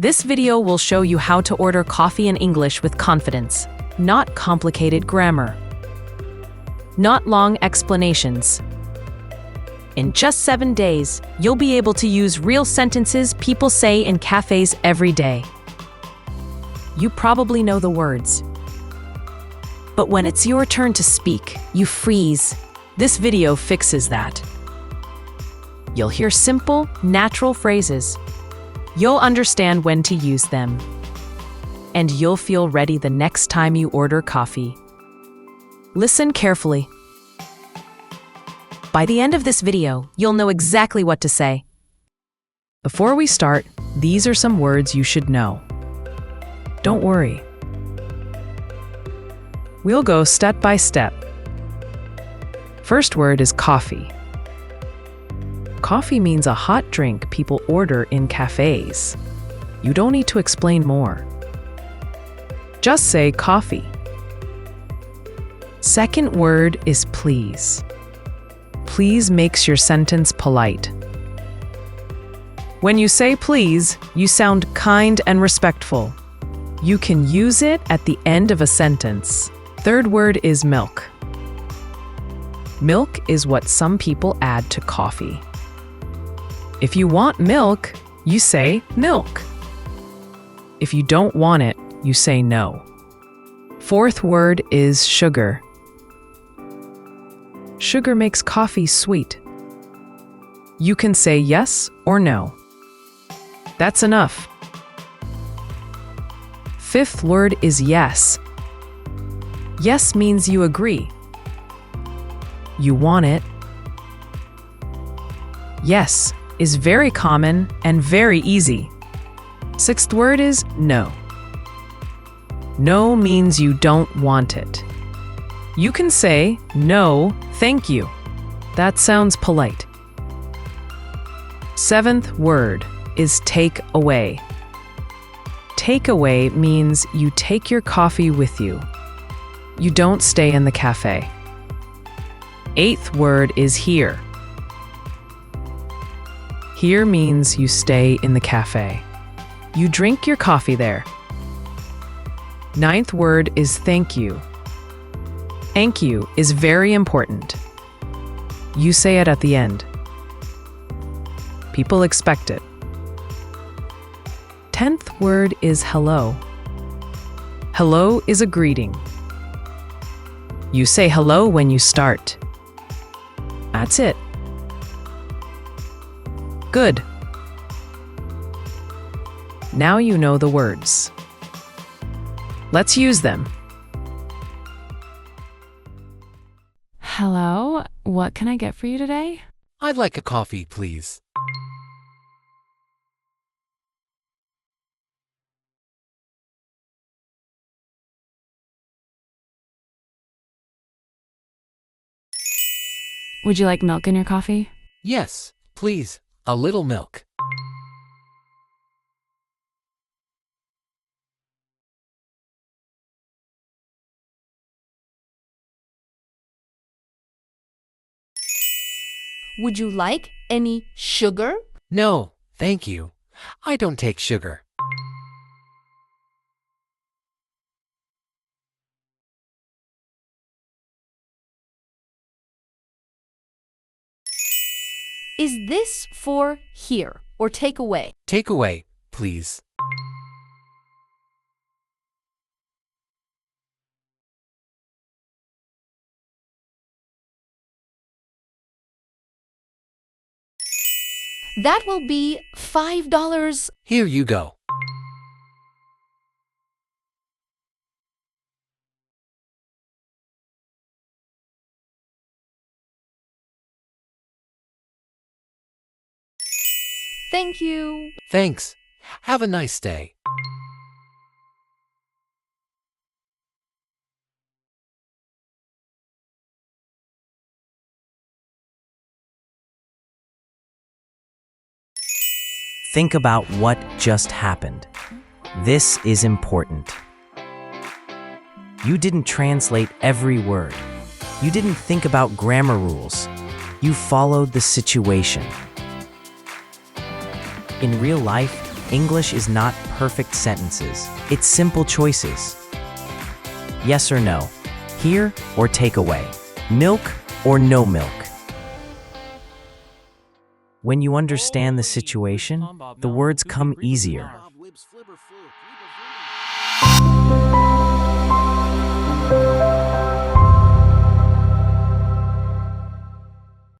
This video will show you how to order coffee in English with confidence, not complicated grammar, not long explanations. In just 7 days, you'll be able to use real sentences people say in cafes every day. You probably know the words. But when it's your turn to speak, you freeze. This video fixes that. You'll hear simple, natural phrases. You'll understand when to use them. And you'll feel ready the next time you order coffee. Listen carefully. By the end of this video, you'll know exactly what to say. Before we start, these are some words you should know. Don't worry. We'll go step by step. First word is coffee. Coffee means a hot drink people order in cafes. You don't need to explain more. Just say coffee. Second word is please. Please makes your sentence polite. When you say please, you sound kind and respectful. You can use it at the end of a sentence. Third word is milk. Milk is what some people add to coffee. If you want milk, you say milk. If you don't want it, you say no. Fourth word is sugar. Sugar makes coffee sweet. You can say yes or no. That's enough. Fifth word is yes. Yes means you agree. You want it. Yes is very common and very easy. Sixth word is no. No means you don't want it. You can say, no, thank you. That sounds polite. Seventh word is take away. Take away means you take your coffee with you. You don't stay in the cafe. Eighth word is here. Here means you stay in the cafe. You drink your coffee there. Ninth word is thank you. Thank you is very important. You say it at the end. People expect it. 10th word is hello. Hello is a greeting. You say hello when you start. That's it. Good. Now you know the words. Let's use them. Hello, what can I get for you today? I'd like a coffee, please. Would you like milk in your coffee? Yes, please. A little milk. Would you like any sugar? No, thank you. I don't take sugar. Is this for here or take away? Take away, please. That will be $5. Here you go. Thank you. Thanks. Have a nice day. Think about what just happened. This is important. You didn't translate every word. You didn't think about grammar rules. You followed the situation. In real life, English is not perfect sentences. It's simple choices. Yes or no. Here or take away. Milk or no milk. When you understand the situation, the words come easier.